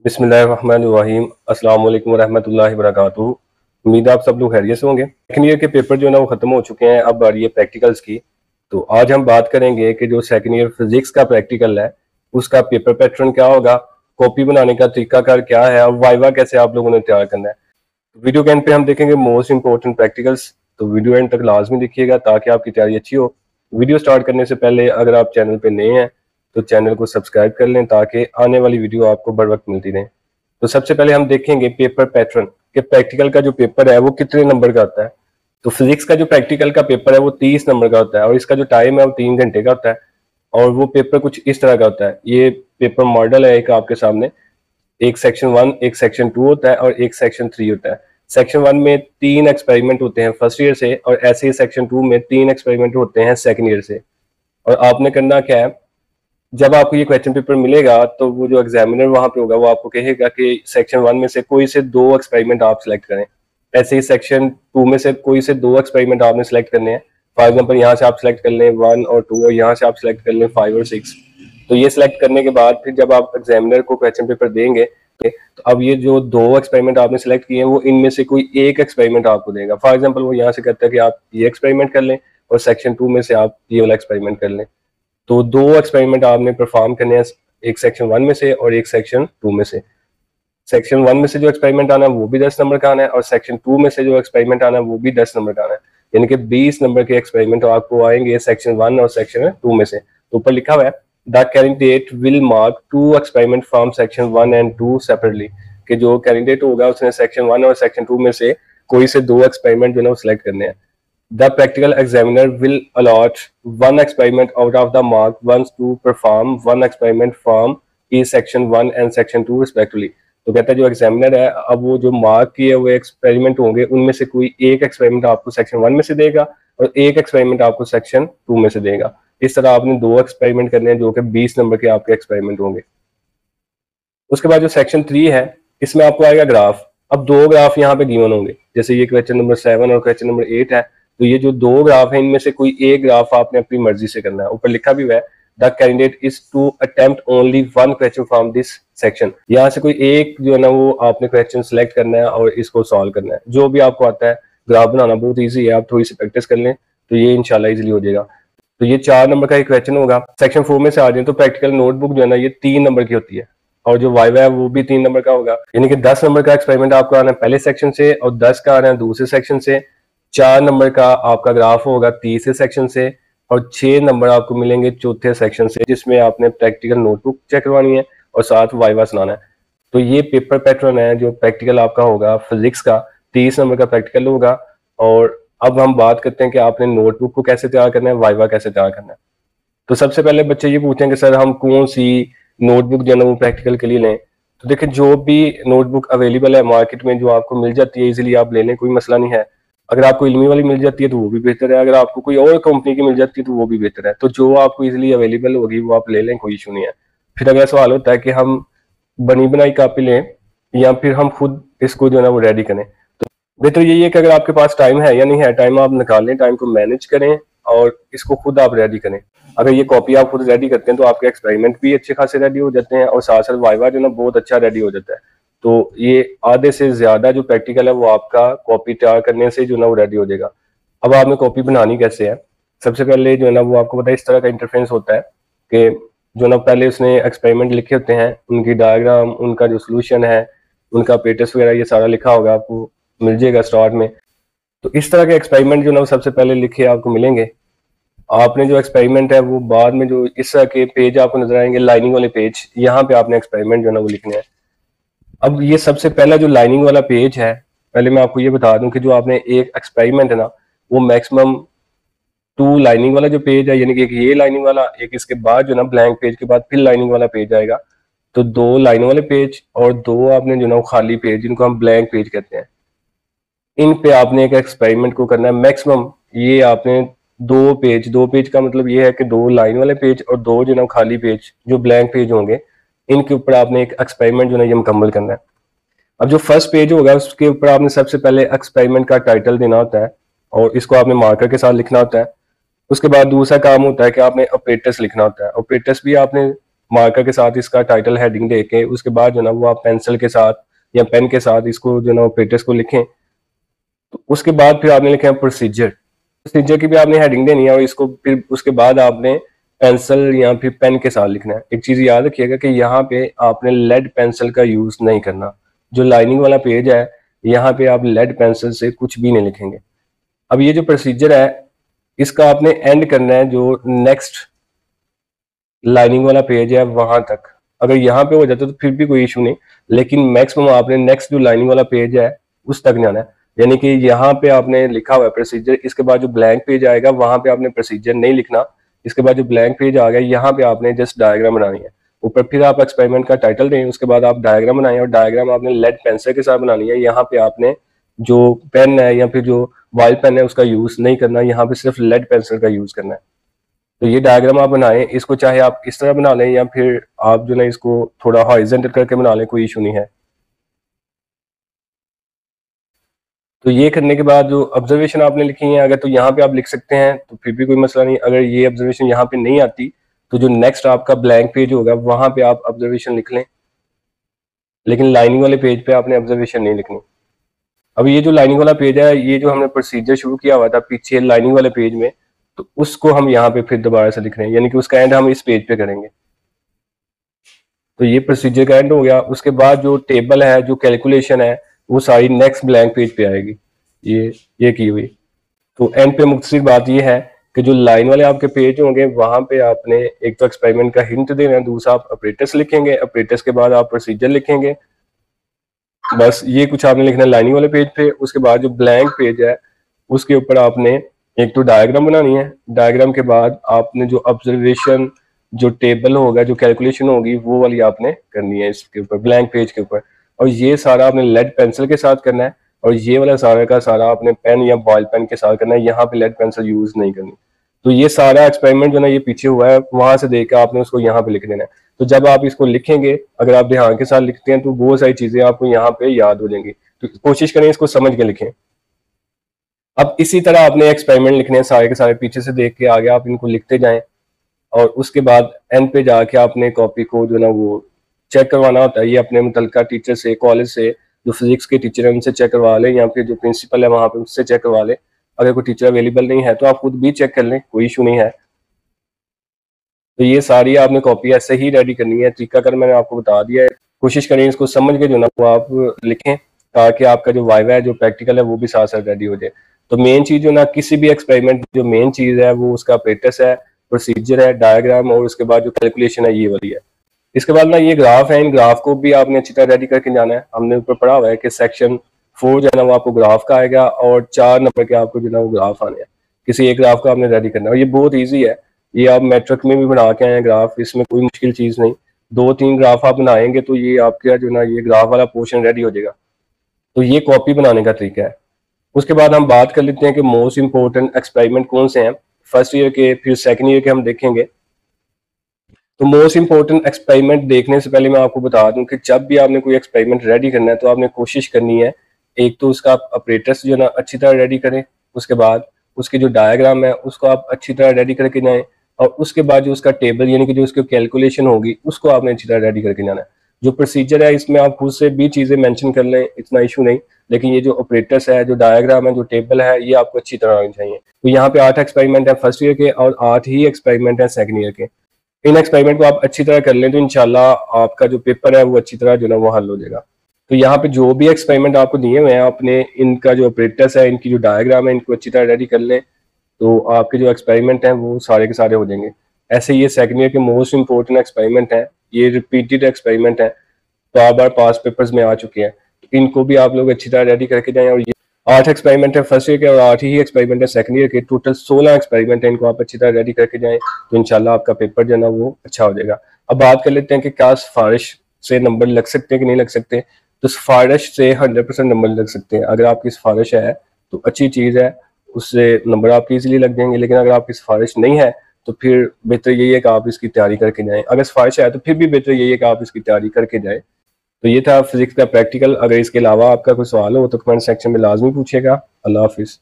बिस्मिल्लाहिर्रहमानिर्रहीम। अस्सलाम वालेकुम रहमतुल्लाहि व बरकातुहू। उम्मीद है आप सब लोग खैरियत से होंगे। सेकंड ईयर के पेपर जो है ना वो खत्म हो चुके हैं, अब आ रही है प्रैक्टिकल्स की। तो आज हम बात करेंगे कि जो सेकंड ईयर फिजिक्स का प्रैक्टिकल है उसका पेपर पैटर्न क्या होगा, कॉपी बनाने का तरीकाकार क्या है और वाइवा कैसे आप लोगों ने तैयार करना है। वीडियो के एंड पे हम देखेंगे मोस्ट इंपॉर्टेंट प्रैक्टिकल्स, तो वीडियो एंड तक लाजमी देखिएगा ताकि आपकी तैयारी अच्छी हो। वीडियो स्टार्ट करने से पहले अगर आप चैनल पे नए हैं तो चैनल को सब्सक्राइब कर लें ताकि आने वाली वीडियो आपको बर वक्त मिलती रहे। तो सबसे पहले हम देखेंगे पेपर पैटर्न के प्रैक्टिकल का जो पेपर है वो कितने नंबर का होता है। तो फिजिक्स का जो प्रैक्टिकल का पेपर है वो 30 नंबर का होता है और इसका जो टाइम है वो 3 घंटे का होता है। और वो पेपर कुछ इस तरह का होता है, ये पेपर मॉडल है एक आपके सामने। एक सेक्शन 1, एक सेक्शन 2 होता है और एक सेक्शन 3 होता है। सेक्शन 1 में 3 एक्सपेरिमेंट होते हैं फर्स्ट ईयर से और ऐसे ही सेक्शन 2 में 3 एक्सपेरिमेंट होते हैं सेकंड ईयर से। और आपने करना क्या है, जब आपको ये क्वेश्चन पेपर मिलेगा तो वो जो एग्जामिनर वहां पे होगा वो आपको कहेगा कि सेक्शन 1 में से कोई से 2 एक्सपेरिमेंट आप सिलेक्ट करें। ऐसे ही सेक्शन 2 में से कोई से 2 एक्सपेरिमेंट आपने सिलेक्ट करने हैं। फॉर एग्जाम्पल यहाँ से आप सिलेक्ट कर लें 1 और 2 और यहाँ से आप सिलेक्ट कर लें 5 और 6। तो ये सिलेक्ट करने के बाद फिर जब आप एग्जामिनर को क्वेश्चन पेपर देंगे तो अब ये जो 2 एक्सपेरिमेंट आपने सिलेक्ट किए हैं वो इनमें से कोई एक एक्सपेरिमेंट आपको देगा। फॉर एग्जाम्पल वो यहाँ से कहता है कि आप ये एक्सपेरिमेंट कर लें और सेक्शन 2 में से आप ये वाला एक्सपेरिमेंट कर लें। तो 2 एक्सपेरिमेंट आपने परफॉर्म करने हैं, एक सेक्शन 1 में से और एक सेक्शन 2 में से। सेक्शन 1 में से जो एक्सपेरिमेंट आना है वो भी 10 नंबर का आना है और सेक्शन 2 में से जो एक्सपेरिमेंट आना है वो भी 10 नंबर का आना है। यानी कि 20 नंबर के एक्सपेरिमेंट आपको आएंगे सेक्शन 1 और सेक्शन 2 में से। तो ऊपर लिखा हुआ है the candidate will mark 2 experiment from section 1 and 2 separately, कि जो कैंडिडेट होगा उसने सेक्शन 1 और सेक्शन 2 में से कोई से 2 एक्सपेरिमेंट जो है वो सिलेक्ट करने हैं। The practical examiner will allot 1 experiment out of the mark ones to perform 1 experiment from each section 1 and section 2 respectively। तो कहता है जो एग्जामिनर है अब वो जो मार्क किए हुए एक्सपेरिमेंट होंगे उनमें से कोई एक एक्सपेरिमेंट आपको सेक्शन 1 में से देगा और एक एक्सपेरिमेंट आपको सेक्शन 2 में से देगा। इस तरह आपने 2 एक्सपेरिमेंट करने हैं जो कि 20 नंबर के आपके एक्सपेरिमेंट होंगे। उसके बाद जो सेक्शन 3 है इसमें आपको आएगा ग्राफ। अब 2 ग्राफ यहाँ पे गिवन होंगे, जैसे ये क्वेश्चन नंबर 7 और क्वेश्चन नंबर 8 है। तो ये जो 2 ग्राफ है इनमें से कोई एक ग्राफ आपने अपनी मर्जी से करना है। ऊपर लिखा भी हुआ है the candidate is to attempt only 1 question from this section. यहाँ से कोई एक जो है ना वो आपने क्वेश्चन सिलेक्ट करना है और इसको सॉल्व करना है। जो भी आपको आता है, ग्राफ बनाना बहुत ईजी है, आप थोड़ी सी प्रैक्टिस कर लें तो ये इंशाल्लाह इजीली हो जाएगा। तो ये 4 नंबर का एक क्वेश्चन होगा। सेक्शन 4 में से आ जाए तो प्रैक्टिकल नोटबुक जो है ना ये 3 नंबर की होती है और जो वाइवा है वो भी 3 नंबर का होगा। यानी कि 10 नंबर का एक्सपेरिमेंट आपको आना है पहले सेक्शन से और 10 का आना है दूसरे सेक्शन से। 4 नंबर का आपका ग्राफ होगा तीसरे सेक्शन से और 6 नंबर आपको मिलेंगे चौथे सेक्शन से, जिसमें आपने प्रैक्टिकल नोटबुक चेक करवानी है और साथ वाइवा सुनाना है। तो ये पेपर पैटर्न है जो प्रैक्टिकल आपका होगा फिजिक्स का। 30 नंबर का प्रैक्टिकल होगा। और अब हम बात करते हैं कि आपने नोटबुक को कैसे तैयार करना है, वाइवा कैसे तैयार करना है। तो सबसे पहले बच्चे ये पूछेंगे सर हम कौन सी नोटबुक जो है ना वो प्रैक्टिकल के लिए लें। तो देखिए जो भी नोटबुक अवेलेबल है मार्केट में जो आपको मिल जाती है इजीली आप ले लें, कोई मसला नहीं है। अगर आपको इल्मी वाली मिल जाती है तो वो भी बेहतर है, अगर आपको कोई और कंपनी की मिल जाती है तो वो भी बेहतर है। तो जो आपको इजीली अवेलेबल होगी वो आप ले लें, कोई इशू नहीं है। फिर अगला सवाल होता है कि हम बनी बनाई कापी लें या फिर हम खुद इसको जो है ना वो रेडी करें। तो बेहतर यही है कि अगर आपके पास टाइम है या नहीं है, टाइम आप निकाल लें, टाइम को मैनेज करें और इसको खुद आप रेडी करें। अगर ये कॉपी आप खुद रेडी करते हैं तो आपके एक्सपेरिमेंट भी अच्छे खासे रेडी हो जाते हैं और साथ साथ वाइवा जो ना बहुत अच्छा रेडी हो जाता है। तो ये आधे से ज्यादा जो प्रैक्टिकल है वो आपका कॉपी तैयार करने से जो ना वो रेडी हो जाएगा। अब आपने कॉपी बनानी कैसे है, सबसे पहले जो है ना वो आपको पता है इस तरह का इंटरफेस होता है कि जो ना पहले उसने एक्सपेरिमेंट लिखे होते हैं, उनकी डायग्राम, उनका जो सोल्यूशन है, उनका पेटस वगैरह ये सारा लिखा होगा, आपको मिल जाएगा स्टार्ट में। तो इस तरह के एक्सपेरिमेंट जो ना सबसे पहले लिखे आपको मिलेंगे। आपने जो एक्सपेरिमेंट है वो बाद में जो इस तरह के पेज आपको नजर आएंगे लाइनिंग वाले पेज, यहाँ पे आपने एक्सपेरिमेंट जो है ना वो लिखने हैं। अब ये सबसे पहला जो लाइनिंग वाला पेज है, पहले मैं आपको ये बता दूं कि जो आपने एक एक्सपेरिमेंट है ना वो मैक्सिमम 2 लाइनिंग वाला जो पेज है, यानी कि एक ये लाइनिंग वाला, एक इसके बाद जो ना ब्लैंक पेज के बाद फिर लाइनिंग वाला पेज आएगा। तो 2 लाइनिंग वाले पेज और 2 आपने जो ना वो खाली पेज, जिनको हम ब्लैंक पेज कहते हैं, इन पे आपने एक एक्सपेरिमेंट को करना है। मैक्सिमम ये आपने 2 पेज का मतलब ये है कि 2 लाइन वाले पेज और 2 जो ना खाली पेज जो ब्लैंक पेज होंगे, इनके ऊपर आपने एक एक्सपेरिमेंट जो ना ये मुकम्मल करना है। अब जो फर्स्ट पेज होगा उसके ऊपर आपने सबसे पहले एक्सपेरिमेंट का टाइटल देना होता है और इसको आपने मार्कर के साथ लिखना होता है। उसके बाद दूसरा काम होता है कि आपने ऑपरेटर्स लिखना होता है। ऑपरेटर्स भी आपने मार्कर के साथ इसका टाइटल हेडिंग दे के उसके बाद जो ना वो आप पेंसिल के साथ या पेन के साथ इसको जो ना ऑपरेटर्स को लिखें। तो उसके बाद फिर आपने लिखा है प्रोसीजर। प्रोसीजर की भी आपने हेडिंग देनी है और इसको फिर उसके बाद आपने पेंसिल या फिर पेन के साथ लिखना है। एक चीज याद रखिएगा कि यहाँ पे आपने लेड पेंसिल का यूज नहीं करना। जो लाइनिंग वाला पेज है यहाँ पे आप लेड पेंसिल से कुछ भी नहीं लिखेंगे। अब ये जो प्रोसीजर है इसका आपने एंड करना है जो नेक्स्ट लाइनिंग वाला पेज है वहां तक। अगर यहाँ पे हो जाता तो फिर भी कोई इशू नहीं, लेकिन मैक्सिमम आपने नेक्स्ट जो लाइनिंग वाला पेज है उस तक जाना है। यानी कि यहाँ पे आपने लिखा हुआ है प्रोसीजर, इसके बाद जो ब्लैंक पेज आएगा वहां पे आपने प्रोसीजर नहीं लिखना। इसके बाद जो ब्लैंक पेज आ गया यहाँ पे आपने जस्ट डायग्राम बनानी है। ऊपर फिर आप एक्सपेरिमेंट का टाइटल दें, उसके बाद आप डायग्राम बनाएं और डायग्राम आपने लेड पेंसिल के साथ बनानी है। यहाँ पे आपने जो पेन है या फिर जो वाइल पेन है उसका यूज नहीं करना, यहाँ पे सिर्फ लेड पेंसिल का यूज करना है। तो ये डायग्राम आप बनाएं, इसको चाहे आप इस तरह बना लें या फिर आप जो ना इसको थोड़ा हॉरिजॉन्टल करके बना लें, कोई इशू नहीं है। तो ये करने के बाद जो ऑब्जर्वेशन आपने लिखी है अगर तो यहाँ पे आप लिख सकते हैं तो फिर भी कोई मसला नहीं। अगर ये ऑब्जर्वेशन यहाँ पे नहीं आती तो जो नेक्स्ट आपका ब्लैंक पेज होगा वहां पे आप ऑब्जर्वेशन लिख लें, लेकिन लाइनिंग वाले पेज पे आपने ऑब्जर्वेशन नहीं लिखनी। अब ये जो लाइनिंग वाला पेज है, ये जो हमने प्रोसीजर शुरू किया हुआ था पीछे लाइनिंग वाले पेज में, तो उसको हम यहाँ पे फिर दोबारा से लिख रहे हैं, यानी कि उसका एंड हम इस पेज पे करेंगे। तो ये प्रोसीजर का एंड हो गया। उसके बाद जो टेबल है, जो कैलकुलेशन है, वो सारी नेक्स्ट ब्लैंक पेज पे आएगी, ये की हुई। तो एंड पे मुख्तसर बात ये है कि जो लाइन वाले आपके पेज होंगे वहां पे आपने एक तो एक्सपेरिमेंट का हिंट देना है, दूसरा आप ऑपरेटर्स लिखेंगे, ऑपरेटर्स के बाद आप प्रोसीजर लिखेंगे। बस ये कुछ आपने लिखना है लाइनिंग वाले पेज पे। उसके बाद जो ब्लैंक पेज है उसके ऊपर आपने एक तो डायग्राम बनानी है, डायग्राम के बाद आपने जो ऑब्जर्वेशन, जो टेबल होगा, जो कैलकुलेशन होगी वो वाली आपने करनी है इसके ऊपर ब्लैंक पेज के ऊपर। और ये सारा आपने लेड पेंसिल के साथ करना है और ये वाला सारा का सारा आपने पेन या बॉल पेन के साथ करना है, यहाँ पे लेड पेंसिल यूज नहीं करनी। तो ये सारा एक्सपेरिमेंट जो ना ये पीछे हुआ है वहां से देख के आपने उसको यहाँ पे लिख देना है। तो जब आप इसको लिखेंगे, अगर आप ध्यान के साथ लिखते हैं तो बहुत सारी चीजें आपको यहाँ पे याद हो जाएंगी। तो कोशिश करें इसको समझ के लिखें। अब इसी तरह आपने एक्सपेरिमेंट लिखने हैं सारे के सारे, पीछे से देख के आगे आप इनको लिखते जाएं और उसके बाद एंड पे जाके आपने कॉपी को जो ना वो चेक करवाना होता है। ये अपने मुतलका टीचर से, कॉलेज से, जो फिजिक्स के टीचर है उनसे चेक करवा लें या फिर जो प्रिंसिपल है वहां पे उससे चेक करवा लें। अगर कोई टीचर अवेलेबल नहीं है तो आप खुद भी चेक कर लें, कोई इशू नहीं है। तो ये सारी आपने कॉपी ऐसे ही रेडी करनी है। तरीकाकार मैंने आपको बता दिया है, कोशिश करें इसको समझ के जो ना वो आप लिखें ताकि आपका जो वाइवा है, जो प्रैक्टिकल है, वो भी साथ साथ रेडी हो जाए। तो मेन चीज जो ना किसी भी एक्सपेरिमेंट जो मेन चीज है वो उसका ऑपरेटर्स है, प्रोसीजर है, डायग्राम और उसके बाद जो कैलकुलेशन है ये वाली है। इसके बाद ना ये ग्राफ है, इन ग्राफ को भी आपने अच्छी तरह रेडी करके जाना है। हमने ऊपर पढ़ा हुआ है कि सेक्शन 4 जो है ना वो आपको ग्राफ का आएगा और 4 नंबर के आपको जो ना वो ग्राफ आने हैं। किसी एक ग्राफ को आपने रेडी करना है और ये बहुत ईजी है। ये आप मैट्रिक में भी बना के आए हैं ग्राफ, इसमें कोई मुश्किल चीज नहीं। 2-3 ग्राफ आप बनाएंगे तो ये आपका जो ना ये ग्राफ वाला पोर्शन रेडी हो जाएगा। तो ये कॉपी बनाने का तरीका है। उसके बाद हम बात कर लेते हैं कि मोस्ट इंपोर्टेंट एक्सपेरिमेंट कौन से हैं। फर्स्ट ईयर के फिर सेकंड ईयर के हम देखेंगे। तो मोस्ट इंपोर्टेंट एक्सपेरिमेंट देखने से पहले मैं आपको बता दूं कि जब भी आपने कोई एक्सपेरिमेंट रेडी करना है तो आपने कोशिश करनी है एक तो उसका ऑपरेटर्स जो ना अच्छी तरह रेडी करें, उसके बाद उसके जो डायग्राम है उसको आप अच्छी तरह रेडी करके जाएं और उसके बाद जो उसका टेबल यानी कि जो उसकी कैलकुलेशन होगी उसको आपने अच्छी तरह रेडी करके जाना है। जो प्रोसीजर है इसमें आप खुद से भी चीजें मेंशन कर लें, इतना इशू नहीं, लेकिन ये जो ऑपरेटर्स है, जो डायग्राम है, जो टेबल है, ये आपको अच्छी तरह आनी चाहिए। तो यहाँ पे 8 एक्सपेरिमेंट है फर्स्ट ईयर के और 8 ही एक्सपेरिमेंट है सेकंड ईयर के। इन एक्सपेरिमेंट को आप अच्छी तरह कर लें तो इंशाल्लाह आपका जो पेपर है वो अच्छी तरह जो ना वो हल हो जाएगा। तो यहाँ पे जो भी एक्सपेरिमेंट आपको दिए हुए हैं अपने, इनका जो ऑपरेटर्स है, इनकी जो डायग्राम है, इनको अच्छी तरह रेडी कर लें तो आपके जो एक्सपेरिमेंट हैं वो सारे के सारे हो जाएंगे। ऐसे ये सेकंड ईयर के मोस्ट इंपोर्टेंट एक्सपेरिमेंट हैं, ये रिपीटेड एक्सपेरिमेंट हैं, बार बार पास पेपर्स में आ चुके हैं। तो इनको भी आप लोग अच्छी तरह रेडी करके जाएं। और ये 8 एक्सपेरिमेंट है फर्स्ट ईयर के और 8 ही एक्सपेरिमेंट है सेकंड ईयर के। टोटल 16 एक्सपेरिमेंट है, इनको आप अच्छी तरह रेडी करके जाएं तो इंशाल्लाह आपका पेपर जो है ना वो अच्छा हो जाएगा। अब बात कर लेते हैं कि क्या सिफारिश से नंबर लग सकते हैं कि नहीं लग सकते। तो सिफारिश से 100% नंबर लग सकते हैं। अगर आपकी सिफारिश है तो अच्छी चीज़ है, उससे नंबर आपके इजीली लग जाएंगे। लेकिन अगर आपकी सिफारिश नहीं है तो फिर बेहतर यही है कि आप इसकी तैयारी करके जाएं। अगर सिफारिश है तो फिर भी बेहतर यही है कि आप इसकी तैयारी करके जाएं। तो ये था फिजिक्स का प्रैक्टिकल। अगर इसके अलावा आपका कोई सवाल हो तो कमेंट सेक्शन में लाजमी पूछिएगा। अल्लाह हाफिज़।